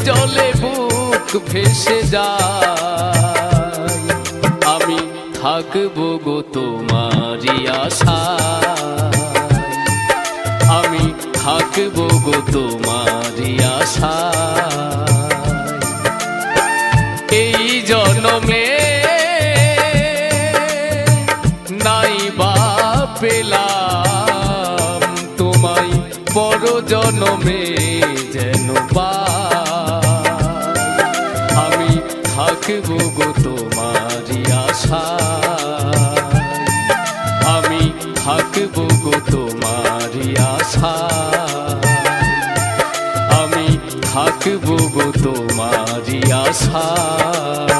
জলে বুক ভেসে যায়, আমি থাকবো গো তোমারই আশায়, আমি থাকবো গো তোমারই আশায়। এই জন্মে নাই বা পেলাম তোমায়, পর জন্মে যেন পাই, আমি থাকবো গো তোমারই আশায়, আমি থাকবো গো তোমারই আশায়, আমি থাকবো গো তোমারই আশায়।